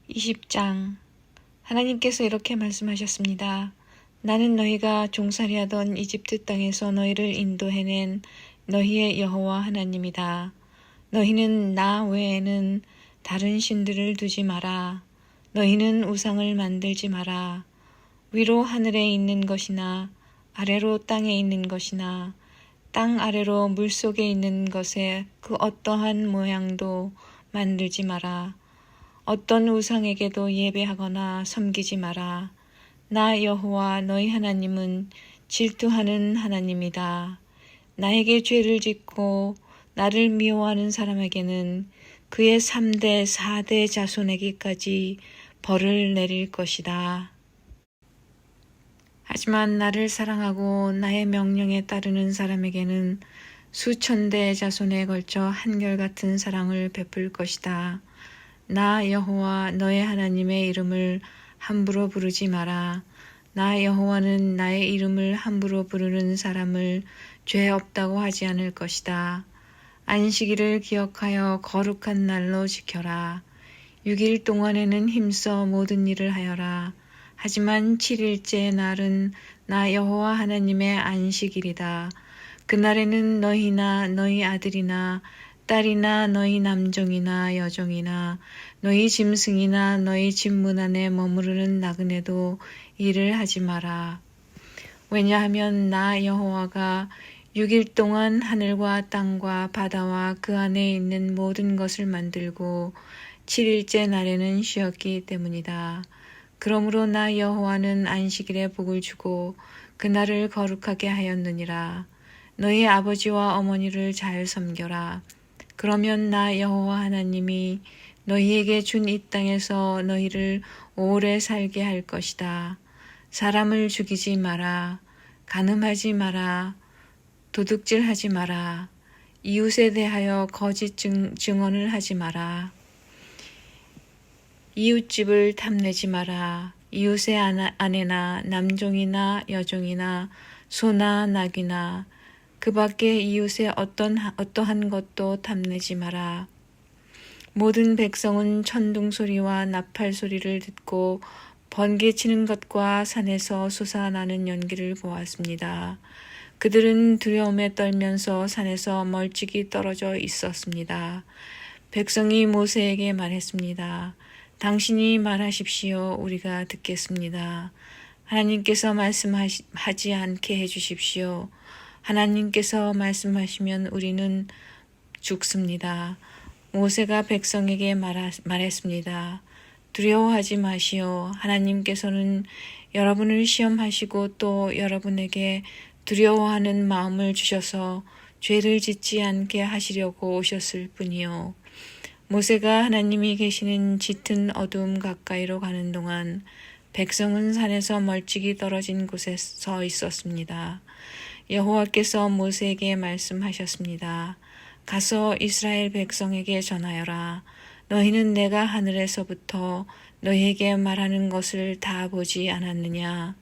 20장. 하나님께서 이렇게 말씀하셨습니다. 나는 너희가 종살이하던 이집트 땅에서 너희를 인도해낸 너희의 여호와 하나님이다. 너희는 나 외에는 다른 신들을 두지 마라. 너희는 우상을 만들지 마라. 위로 하늘에 있는 것이나 아래로 땅에 있는 것이나 땅 아래로 물속에 있는 것에 그 어떠한 모양도 만들지 마라. 어떤 우상에게도 예배하거나 섬기지 마라. 나 여호와 너희 하나님은 질투하는 하나님이다. 나에게 죄를 짓고 나를 미워하는 사람에게는 그의 3대 4대 자손에게까지 벌을 내릴 것이다. 하지만 나를 사랑하고 나의 명령에 따르는 사람에게는 수천 대 자손에 걸쳐 한결같은 사랑을 베풀 것이다. 나 여호와 너의 하나님의 이름을 함부로 부르지 마라. 나 여호와는 나의 이름을 함부로 부르는 사람을 죄 없다고 하지 않을 것이다. 안식일을 기억하여 거룩한 날로 지켜라. 6일 동안에는 힘써 모든 일을 하여라. 하지만 7일째 날은 나 여호와 하나님의 안식일이다. 그날에는 너희나 너희 아들이나 딸이나 너희 남종이나 여종이나 너희 짐승이나 너희 집 문 안에 머무르는 나그네도 일을 하지 마라. 왜냐하면 나 여호와가 6일 동안 하늘과 땅과 바다와 그 안에 있는 모든 것을 만들고 7일째 날에는 쉬었기 때문이다. 그러므로 나 여호와는 안식일에 복을 주고 그날을 거룩하게 하였느니라. 너희 아버지와 어머니를 잘 섬겨라. 그러면 나 여호와 하나님이 너희에게 준 이 땅에서 너희를 오래 살게 할 것이다. 사람을 죽이지 마라. 간음하지 마라. 도둑질하지 마라. 이웃에 대하여 거짓 증언을 하지 마라. 이웃집을 탐내지 마라. 이웃의 아내나 남종이나 여종이나 소나 낙이나 그 밖에 이웃의 어떠한 것도 탐내지 마라. 모든 백성은 천둥 소리와 나팔 소리를 듣고 번개치는 것과 산에서 솟아나는 연기를 보았습니다. 그들은 두려움에 떨면서 산에서 멀찍이 떨어져 있었습니다. 백성이 모세에게 말했습니다. 당신이 말하십시오. 우리가 듣겠습니다. 하나님께서 말씀하지 않게 해주십시오. 하나님께서 말씀하시면 우리는 죽습니다. 모세가 백성에게 말했습니다. 두려워하지 마시오. 하나님께서는 여러분을 시험하시고 또 여러분에게 두려워하는 마음을 주셔서 죄를 짓지 않게 하시려고 오셨을 뿐이요. 모세가 하나님이 계시는 짙은 어두움 가까이로 가는 동안 백성은 산에서 멀찍이 떨어진 곳에 서 있었습니다. 여호와께서 모세에게 말씀하셨습니다. 가서 이스라엘 백성에게 전하여라. 너희는 내가 하늘에서부터 너희에게 말하는 것을 다 보지 않았느냐?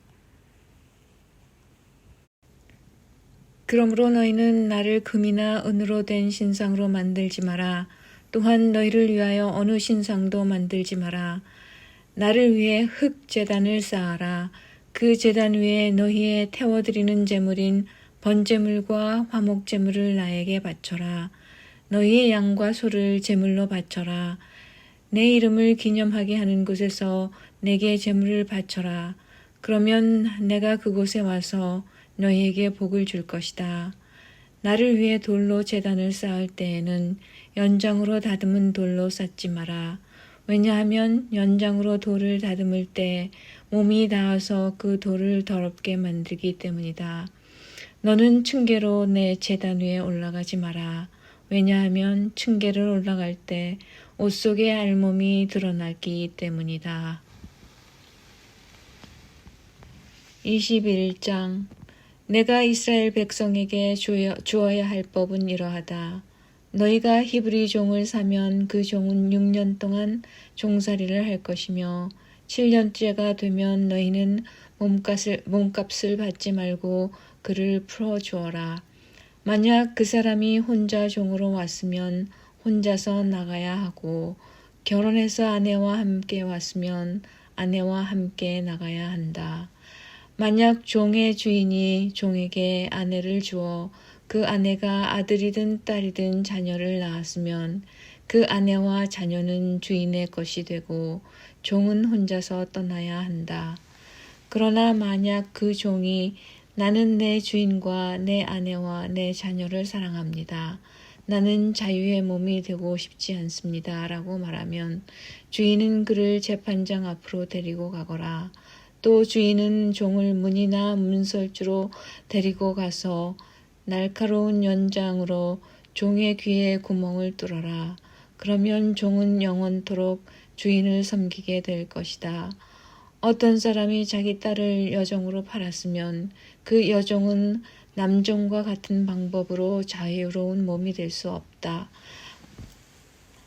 그러므로 너희는 나를 금이나 은으로 된 신상으로 만들지 마라. 또한 너희를 위하여 어느 신상도 만들지 마라. 나를 위해 흙 제단을 쌓아라. 그 제단 위에 너희의 태워드리는 제물인 번제물과 화목제물을 나에게 바쳐라. 너희의 양과 소를 제물로 바쳐라. 내 이름을 기념하게 하는 곳에서 내게 제물을 바쳐라. 그러면 내가 그곳에 와서 너희에게 복을 줄 것이다. 나를 위해 돌로 제단을 쌓을 때에는 연장으로 다듬은 돌로 쌓지 마라. 왜냐하면 연장으로 돌을 다듬을 때 몸이 닿아서 그 돌을 더럽게 만들기 때문이다. 너는 층계로 내 제단 위에 올라가지 마라. 왜냐하면 층계를 올라갈 때 옷 속의 알몸이 드러나기 때문이다. 21장. 내가 이스라엘 백성에게 주어야 할 법은 이러하다. 너희가 히브리 종을 사면 그 종은 6년 동안 종살이를 할 것이며 7년째가 되면 너희는 몸값을 받지 말고 그를 풀어주어라. 만약 그 사람이 혼자 종으로 왔으면 혼자서 나가야 하고 결혼해서 아내와 함께 왔으면 아내와 함께 나가야 한다. 만약 종의 주인이 종에게 아내를 주어 그 아내가 아들이든 딸이든 자녀를 낳았으면 그 아내와 자녀는 주인의 것이 되고 종은 혼자서 떠나야 한다. 그러나 만약 그 종이 나는 내 주인과 내 아내와 내 자녀를 사랑합니다. 나는 자유의 몸이 되고 싶지 않습니다. 라고 말하면 주인은 그를 재판장 앞으로 데리고 가거라. 또 주인은 종을 문이나 문설주로 데리고 가서 날카로운 연장으로 종의 귀에 구멍을 뚫어라. 그러면 종은 영원토록 주인을 섬기게 될 것이다. 어떤 사람이 자기 딸을 여종으로 팔았으면 그 여종은 남종과 같은 방법으로 자유로운 몸이 될 수 없다.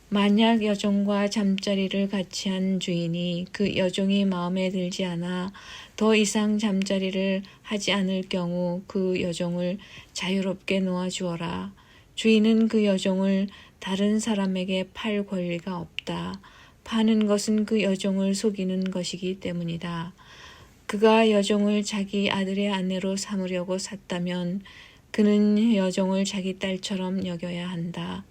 만약 여종과 잠자리를 같이 한 주인이 그 여종이 마음에 들지 않아 더 이상 잠자리를 하지 않을 경우 그 여종을 자유롭게 놓아주어라. 주인은 그 여종을 다른 사람에게 팔 권리가 없다. 파는 것은 그 여종을 속이는 것이기 때문이다. 그가 여종을 자기 아들의 아내로 삼으려고 샀다면 그는 여종을 자기 딸처럼 여겨야 한다.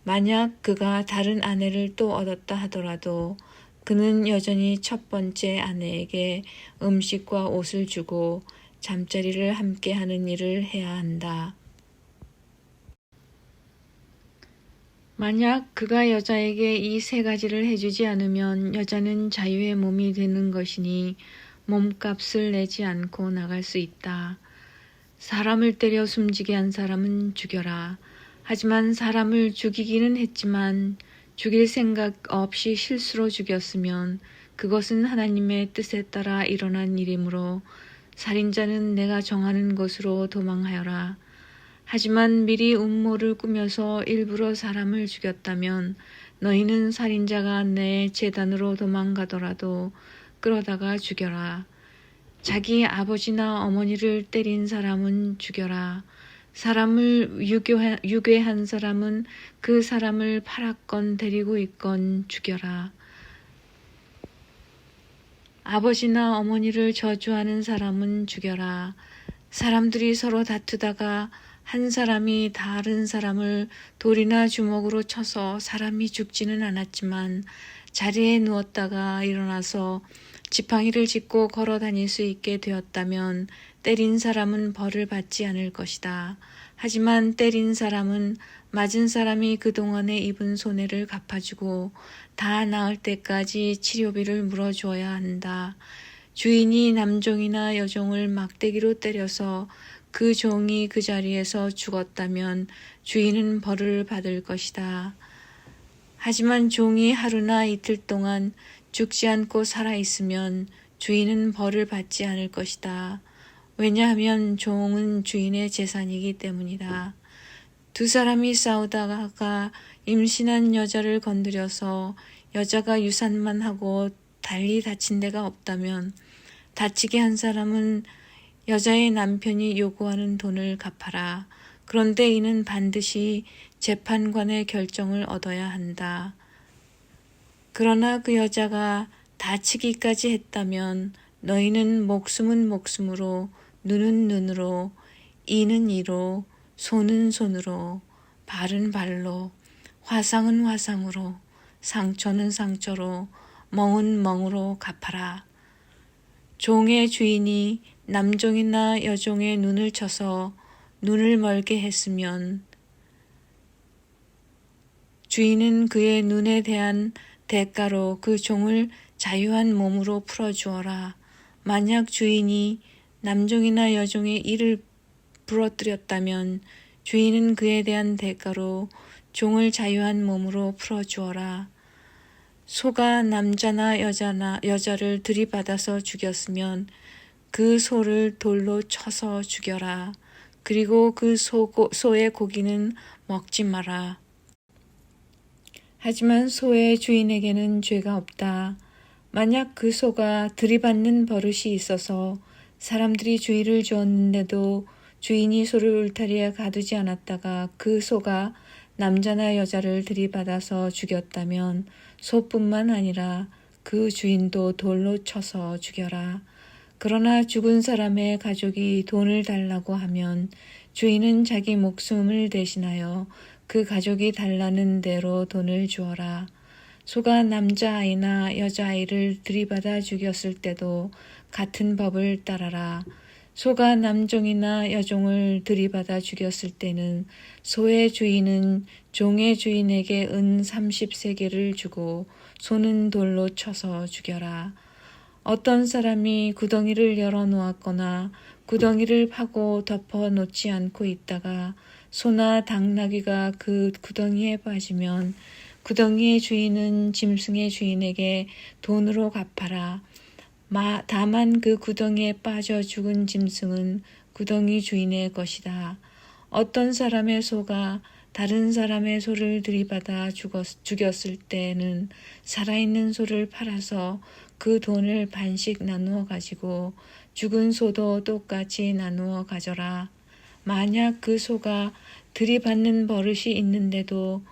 만약 그가 다른 아내를 또 얻었다 하더라도 그는 여전히 첫 번째 아내에게 음식과 옷을 주고 잠자리를 함께 하는 일을 해야 한다. 만약 그가 여자에게 이 세 가지를 해주지 않으면 여자는 자유의 몸이 되는 것이니 몸값을 내지 않고 나갈 수 있다. 사람을 때려 숨지게 한 사람은 죽여라. 하지만 사람을 죽이기는 했지만 죽일 생각 없이 실수로 죽였으면 그것은 하나님의 뜻에 따라 일어난 일이므로 살인자는 내가 정하는 곳으로 도망하여라. 하지만 미리 음모를 꾸며서 일부러 사람을 죽였다면 너희는 살인자가 내 재단으로 도망가더라도 끌어다가 죽여라. 자기 아버지나 어머니를 때린 사람은 죽여라. 사람을 유괴한 사람은 그 사람을 팔았건 데리고 있건 죽여라. 아버지나 어머니를 저주하는 사람은 죽여라. 사람들이 서로 다투다가 한 사람이 다른 사람을 돌이나 주먹으로 쳐서 사람이 죽지는 않았지만 자리에 누웠다가 일어나서 지팡이를 짚고 걸어 다닐 수 있게 되었다면 때린 사람은 벌을 받지 않을 것이다. 하지만 때린 사람은 맞은 사람이 그동안에 입은 손해를 갚아주고 다 나을 때까지 치료비를 물어주어야 한다. 주인이 남종이나 여종을 막대기로 때려서 그 종이 그 자리에서 죽었다면 주인은 벌을 받을 것이다. 하지만 종이 하루나 이틀 동안 죽지 않고 살아있으면 주인은 벌을 받지 않을 것이다. 왜냐하면 종은 주인의 재산이기 때문이다. 두 사람이 싸우다가 임신한 여자를 건드려서 여자가 유산만 하고 달리 다친 데가 없다면 다치게 한 사람은 여자의 남편이 요구하는 돈을 갚아라. 그런데 이는 반드시 재판관의 결정을 얻어야 한다. 그러나 그 여자가 다치기까지 했다면 너희는 목숨은 목숨으로, 눈은 눈으로, 이는 이로, 손은 손으로, 발은 발로, 화상은 화상으로, 상처는 상처로, 멍은 멍으로 갚아라. 종의 주인이 남종이나 여종의 눈을 쳐서 눈을 멀게 했으면 주인은 그의 눈에 대한 대가로 그 종을 자유한 몸으로 풀어주어라. 만약 주인이 남종이나 여종의 이를 부러뜨렸다면 주인은 그에 대한 대가로 종을 자유한 몸으로 풀어주어라. 소가 남자나 여자를 들이받아서 죽였으면 그 소를 돌로 쳐서 죽여라. 그리고 그 소의 고기는 먹지 마라. 하지만 소의 주인에게는 죄가 없다. 만약 그 소가 들이받는 버릇이 있어서 사람들이 주의를 주었는데도 주인이 소를 울타리에 가두지 않았다가 그 소가 남자나 여자를 들이받아서 죽였다면 소뿐만 아니라 그 주인도 돌로 쳐서 죽여라. 그러나 죽은 사람의 가족이 돈을 달라고 하면 주인은 자기 목숨을 대신하여 그 가족이 달라는 대로 돈을 주어라. 소가 남자아이나 여자아이를 들이받아 죽였을 때도 같은 법을 따라라. 소가 남종이나 여종을 들이받아 죽였을 때는 소의 주인은 종의 주인에게 은 30세겔을 주고 소는 돌로 쳐서 죽여라. 어떤 사람이 구덩이를 열어놓았거나 구덩이를 파고 덮어놓지 않고 있다가 소나 당나귀가 그 구덩이에 빠지면 구덩이의 주인은 짐승의 주인에게 돈으로 갚아라. 다만 그 구덩이에 빠져 죽은 짐승은 구덩이 주인의 것이다. 어떤 사람의 소가 다른 사람의 소를 들이받아 죽였을 때는 살아있는 소를 팔아서 그 돈을 반씩 나누어 가지고 죽은 소도 똑같이 나누어 가져라. 만약 그 소가 들이받는 버릇이 있는데도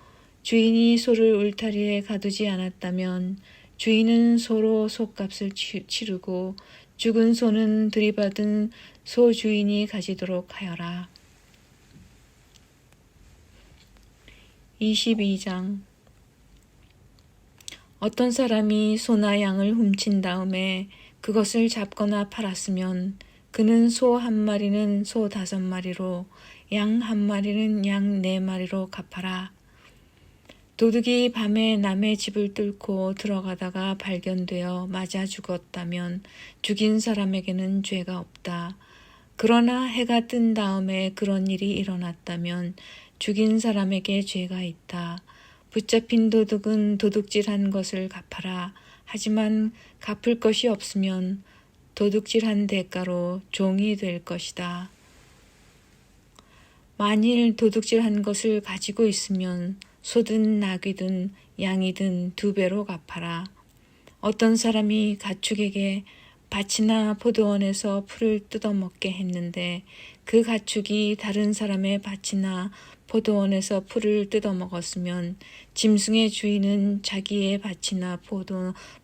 주인이 소를 울타리에 가두지 않았다면 주인은 소로 솥값을 치르고 죽은 소는 들이받은 소 주인이 가지도록 하여라. 22장. 어떤 사람이 소나 양을 훔친 다음에 그것을 잡거나 팔았으면 그는 소 한 마리는 소 5마리로 양 한 마리는 양 4마리로 갚아라. 도둑이 밤에 남의 집을 뚫고 들어가다가 발견되어 맞아 죽었다면 죽인 사람에게는 죄가 없다. 그러나 해가 뜬 다음에 그런 일이 일어났다면 죽인 사람에게 죄가 있다. 붙잡힌 도둑은 도둑질한 것을 갚아라. 하지만 갚을 것이 없으면 도둑질한 대가로 종이 될 것이다. 만일 도둑질한 것을 가지고 있으면 소든 나귀든 양이든 2배로 갚아라. 어떤 사람이 가축에게 밭이나 포도원에서 풀을 뜯어먹게 했는데 그 가축이 다른 사람의 밭이나 포도원에서 풀을 뜯어먹었으면 짐승의 주인은 자기의 밭이나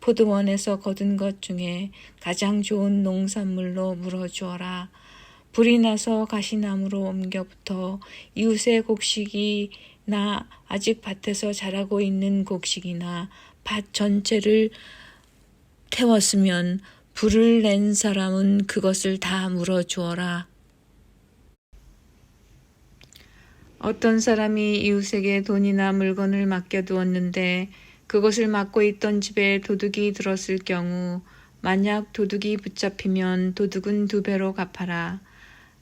포도원에서 거둔 것 중에 가장 좋은 농산물로 물어주어라. 불이 나서 가시나무로 옮겨붙어 이웃의 곡식이나 아직 밭에서 자라고 있는 곡식이나 밭 전체를 태웠으면 불을 낸 사람은 그것을 다 물어주어라. 어떤 사람이 이웃에게 돈이나 물건을 맡겨두었는데 그것을 맡고 있던 집에 도둑이 들었을 경우 만약 도둑이 붙잡히면 도둑은 2배로 갚아라.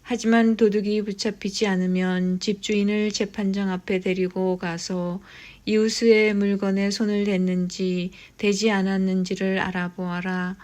하지만 도둑이 붙잡히지 않으면 집주인을 재판장 앞에 데리고 가서 이웃의 물건에 손을 댔는지 대지 않았는지를 알아보아라.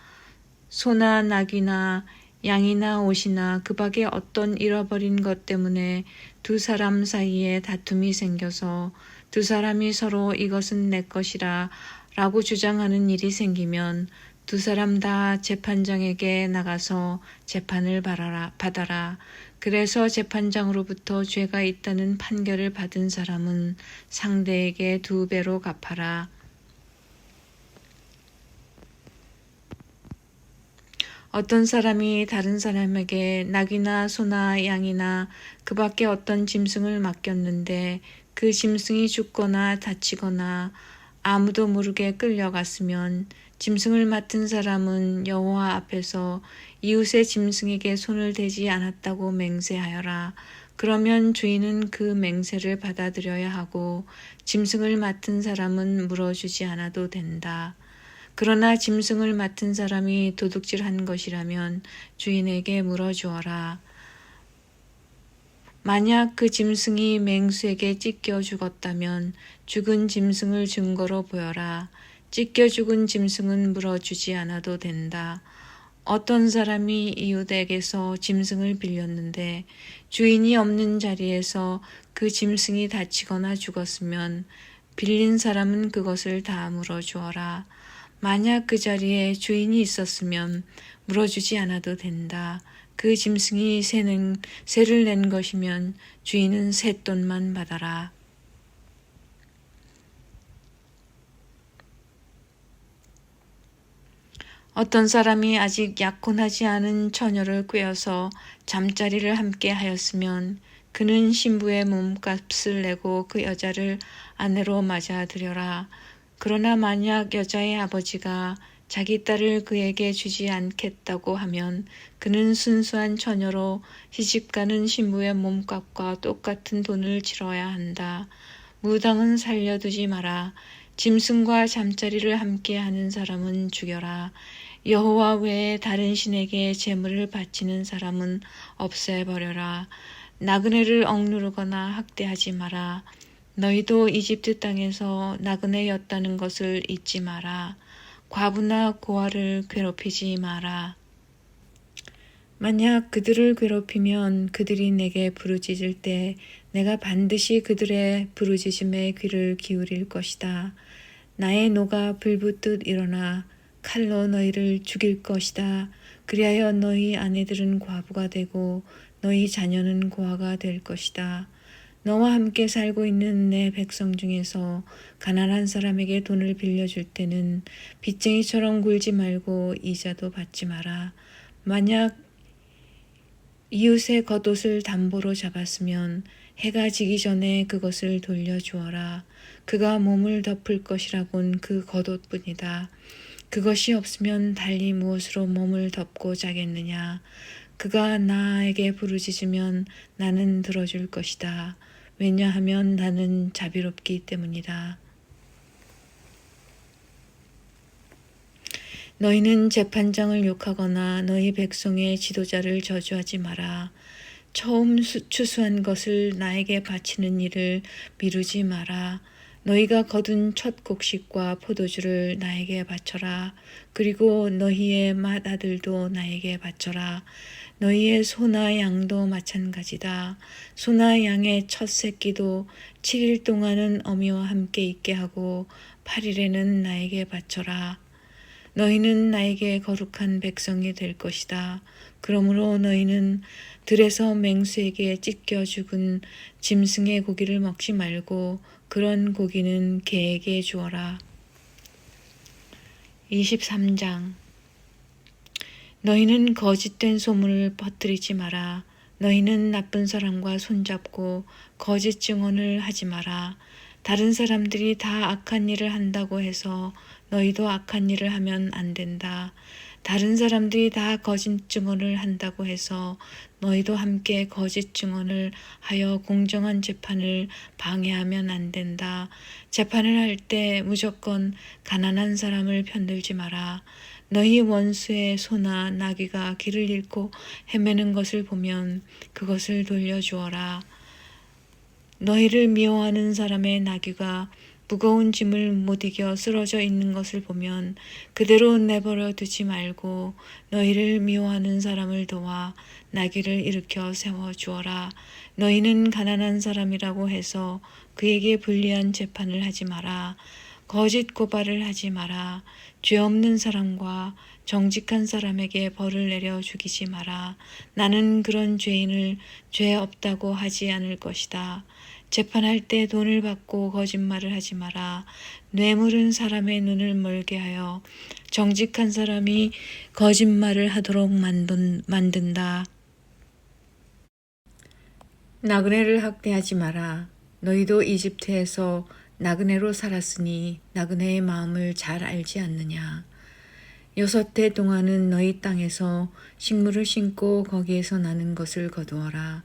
소나 나귀나 양이나 옷이나 그 밖에 어떤 잃어버린 것 때문에 2 사람 사이에 다툼이 생겨서 2 사람이 서로 이것은 내 것이라 라고 주장하는 일이 생기면 2 사람 다 재판장에게 나가서 재판을 받아라. 그래서 재판장으로부터 죄가 있다는 판결을 받은 사람은 상대에게 2배로 갚아라. 어떤 사람이 다른 사람에게 낙이나 소나 양이나 그 밖에 어떤 짐승을 맡겼는데 그 짐승이 죽거나 다치거나 아무도 모르게 끌려갔으면 짐승을 맡은 사람은 여호와 앞에서 이웃의 짐승에게 손을 대지 않았다고 맹세하여라. 그러면 주인은 그 맹세를 받아들여야 하고 짐승을 맡은 사람은 물어주지 않아도 된다. 그러나 짐승을 맡은 사람이 도둑질한 것이라면 주인에게 물어주어라. 만약 그 짐승이 맹수에게 찢겨 죽었다면 죽은 짐승을 증거로 보여라. 찢겨 죽은 짐승은 물어주지 않아도 된다. 어떤 사람이 이웃에게서 짐승을 빌렸는데 주인이 없는 자리에서 그 짐승이 다치거나 죽었으면 빌린 사람은 그것을 다 물어주어라. 만약 그 자리에 주인이 있었으면 물어주지 않아도 된다. 그 짐승이 세를 낸 것이면 주인은 새 돈만 받아라. 어떤 사람이 아직 약혼하지 않은 처녀를 꾀어서 잠자리를 함께 하였으면 그는 신부의 몸값을 내고 그 여자를 아내로 맞아들여라. 그러나 만약 여자의 아버지가 자기 딸을 그에게 주지 않겠다고 하면 그는 순수한 처녀로 시집가는 신부의 몸값과 똑같은 돈을 치러야 한다. 무당은 살려두지 마라. 짐승과 잠자리를 함께 하는 사람은 죽여라. 여호와 외에 다른 신에게 제물을 바치는 사람은 없애버려라. 나그네를 억누르거나 학대하지 마라. 너희도 이집트 땅에서 나그네였다는 것을 잊지 마라. 과부나 고아를 괴롭히지 마라. 만약 그들을 괴롭히면 그들이 내게 부르짖을 때 내가 반드시 그들의 부르짖음에 귀를 기울일 것이다. 나의 노가 불붙듯 일어나 칼로 너희를 죽일 것이다. 그리하여 너희 아내들은 과부가 되고 너희 자녀는 고아가 될 것이다. 너와 함께 살고 있는 내 백성 중에서 가난한 사람에게 돈을 빌려줄 때는 빚쟁이처럼 굴지 말고 이자도 받지 마라. 만약 이웃의 겉옷을 담보로 잡았으면 해가 지기 전에 그것을 돌려주어라. 그가 몸을 덮을 것이라곤 그 겉옷뿐이다. 그것이 없으면 달리 무엇으로 몸을 덮고 자겠느냐. 그가 나에게 부르짖으면 나는 들어줄 것이다. 왜냐하면 나는 자비롭기 때문이다. 너희는 재판장을 욕하거나 너희 백성의 지도자를 저주하지 마라. 처음 추수한 것을 나에게 바치는 일을 미루지 마라. 너희가 거둔 첫 곡식과 포도주를 나에게 바쳐라. 그리고 너희의 맏아들도 나에게 바쳐라. 너희의 소나 양도 마찬가지다. 소나 양의 첫 새끼도 7일 동안은 어미와 함께 있게 하고 8일에는 나에게 바쳐라. 너희는 나에게 거룩한 백성이 될 것이다. 그러므로 너희는 들에서 맹수에게 찢겨 죽은 짐승의 고기를 먹지 말고 그런 고기는 개에게 주어라. 23장 너희는 거짓된 소문을 퍼뜨리지 마라. 너희는 나쁜 사람과 손잡고 거짓 증언을 하지 마라. 다른 사람들이 다 악한 일을 한다고 해서 너희도 악한 일을 하면 안 된다. 다른 사람들이 다 거짓 증언을 한다고 해서 너희도 함께 거짓 증언을 하여 공정한 재판을 방해하면 안 된다. 재판을 할 때 무조건 가난한 사람을 편들지 마라. 너희 원수의 소나 나귀가 길을 잃고 헤매는 것을 보면 그것을 돌려주어라. 너희를 미워하는 사람의 나귀가 무거운 짐을 못 이겨 쓰러져 있는 것을 보면 그대로 내버려 두지 말고 너희를 미워하는 사람을 도와 나귀를 일으켜 세워주어라. 너희는 가난한 사람이라고 해서 그에게 불리한 재판을 하지 마라. 거짓 고발을 하지 마라. 죄 없는 사람과 정직한 사람에게 벌을 내려 죽이지 마라. 나는 그런 죄인을 죄 없다고 하지 않을 것이다. 재판할 때 돈을 받고 거짓말을 하지 마라. 뇌물은 사람의 눈을 멀게 하여 정직한 사람이 거짓말을 하도록 만든다. 나그네를 학대하지 마라. 너희도 이집트에서 나그네로 살았으니 나그네의 마음을 잘 알지 않느냐. 6해 동안은 너희 땅에서 식물을 심고 거기에서 나는 것을 거두어라.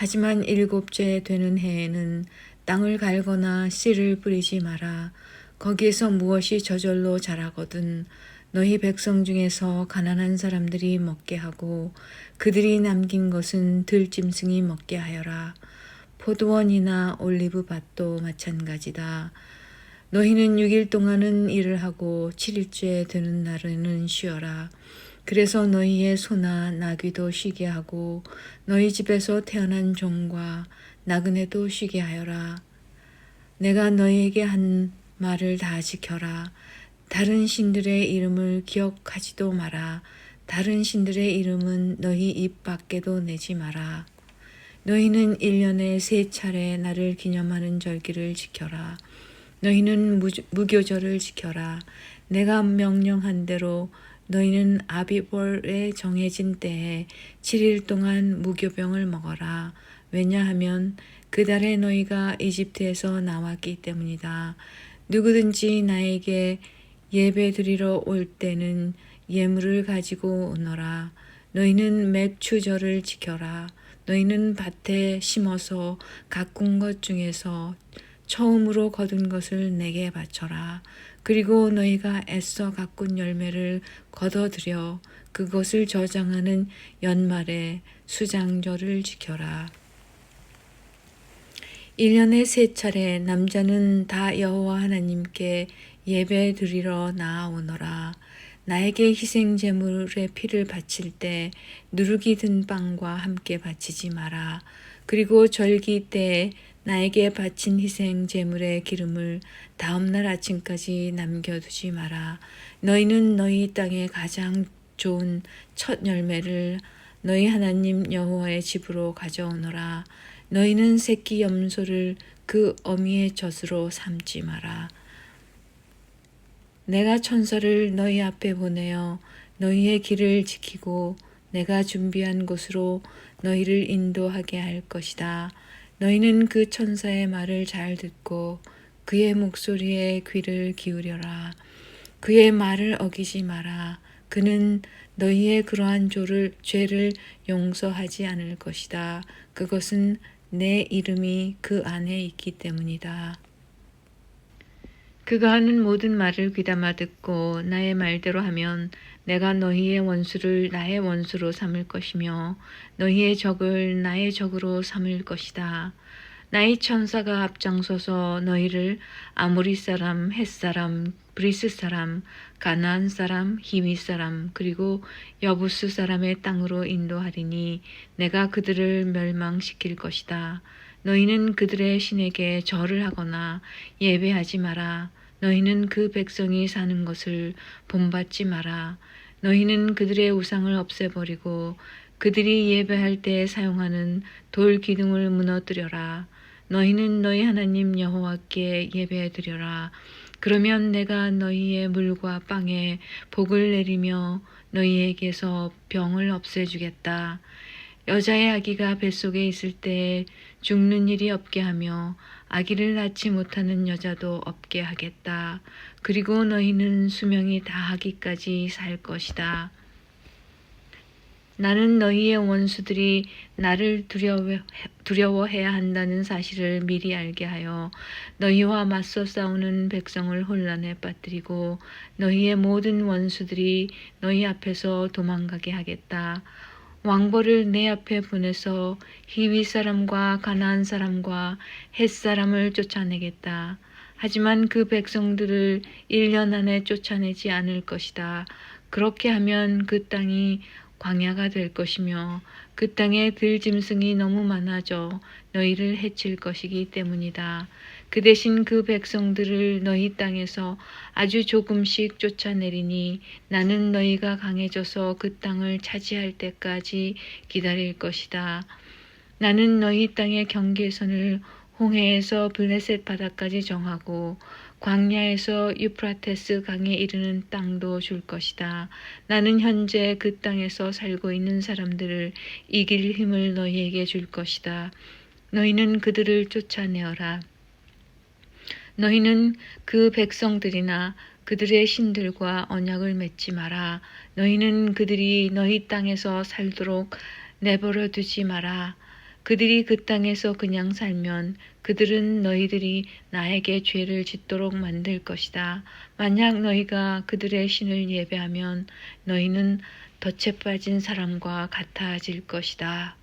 하지만 7째 되는 해에는 땅을 갈거나 씨를 뿌리지 마라. 거기에서 무엇이 저절로 자라거든 너희 백성 중에서 가난한 사람들이 먹게 하고 그들이 남긴 것은 들짐승이 먹게 하여라. 포도원이나 올리브밭도 마찬가지다. 너희는 6일 동안은 일을 하고 7일째 되는 날에는 쉬어라. 그래서 너희의 소나 나귀도 쉬게 하고 너희 집에서 태어난 종과 나그네도 쉬게 하여라. 내가 너희에게 한 말을 다 지켜라. 다른 신들의 이름을 기억하지도 마라. 다른 신들의 이름은 너희 입 밖에도 내지 마라. 너희는 1년에 3차례 나를 기념하는 절기를 지켜라. 너희는 무교절을 지켜라. 내가 명령한 대로 너희는 아비볼에 정해진 때에 7일 동안 무교병을 먹어라. 왜냐하면 그 달에 너희가 이집트에서 나왔기 때문이다. 누구든지 나에게 예배 드리러 올 때는 예물을 가지고 오너라. 너희는 맥추절을 지켜라. 너희는 밭에 심어서 가꾼 것 중에서 처음으로 거둔 것을 내게 바쳐라. 그리고 너희가 애써 가꾼 열매를 거둬들여 그것을 저장하는 연말에 수장절을 지켜라. 1년에 3차례 남자는 다 여호와 하나님께 예배 드리러 나아오너라. 나에게 희생 제물의 피를 바칠 때 누룩이 든 빵과 함께 바치지 마라. 그리고 절기 때에 나에게 바친 희생 제물의 기름을 다음날 아침까지 남겨두지 마라. 너희는 너희 땅의 가장 좋은 첫 열매를 너희 하나님 여호와의 집으로 가져오너라. 너희는 새끼 염소를 그 어미의 젖으로 삼지 마라. 내가 천사를 너희 앞에 보내어 너희의 길을 지키고 내가 준비한 곳으로 너희를 인도하게 할 것이다. 너희는 그 천사의 말을 잘 듣고 그의 목소리에 귀를 기울여라. 그의 말을 어기지 마라. 그는 너희의 그러한 죄를 용서하지 않을 것이다. 그것은 내 이름이 그 안에 있기 때문이다. 그가 하는 모든 말을 귀담아 듣고 나의 말대로 하면 내가 너희의 원수를 나의 원수로 삼을 것이며 너희의 적을 나의 적으로 삼을 것이다. 나의 천사가 앞장서서 너희를 아모리 사람, 헷 사람, 브리스 사람, 가나안 사람, 히위 사람, 그리고 여부스 사람의 땅으로 인도하리니 내가 그들을 멸망시킬 것이다. 너희는 그들의 신에게 절을 하거나 예배하지 마라. 너희는 그 백성이 사는 것을 본받지 마라. 너희는 그들의 우상을 없애버리고 그들이 예배할 때 사용하는 돌 기둥을 무너뜨려라. 너희는 너희 하나님 여호와께 예배드려라. 그러면 내가 너희의 물과 빵에 복을 내리며 너희에게서 병을 없애주겠다. 여자의 아기가 뱃속에 있을 때 죽는 일이 없게 하며 아기를 낳지 못하는 여자도 없게 하겠다. 그리고 너희는 수명이 다하기까지 살 것이다. 나는 너희의 원수들이 나를 두려워해야 한다는 사실을 미리 알게 하여 너희와 맞서 싸우는 백성을 혼란에 빠뜨리고 너희의 모든 원수들이 너희 앞에서 도망가게 하겠다. 왕벌을 내 앞에 보내서 히위 사람과 가나안 사람과 헷 사람을 쫓아내겠다. 하지만 그 백성들을 1년 안에 쫓아내지 않을 것이다. 그렇게 하면 그 땅이 광야가 될 것이며 그 땅에 들짐승이 너무 많아져 너희를 해칠 것이기 때문이다. 그 대신 그 백성들을 너희 땅에서 아주 조금씩 쫓아내리니 나는 너희가 강해져서 그 땅을 차지할 때까지 기다릴 것이다. 나는 너희 땅의 경계선을 홍해에서 블레셋 바다까지 정하고 광야에서 유프라테스 강에 이르는 땅도 줄 것이다. 나는 현재 그 땅에서 살고 있는 사람들을 이길 힘을 너희에게 줄 것이다. 너희는 그들을 쫓아내어라. 너희는 그 백성들이나 그들의 신들과 언약을 맺지 마라. 너희는 그들이 너희 땅에서 살도록 내버려 두지 마라. 그들이 그 땅에서 그냥 살면 그들은 너희들이 나에게 죄를 짓도록 만들 것이다. 만약 너희가 그들의 신을 예배하면 너희는 덫에 빠진 사람과 같아질 것이다.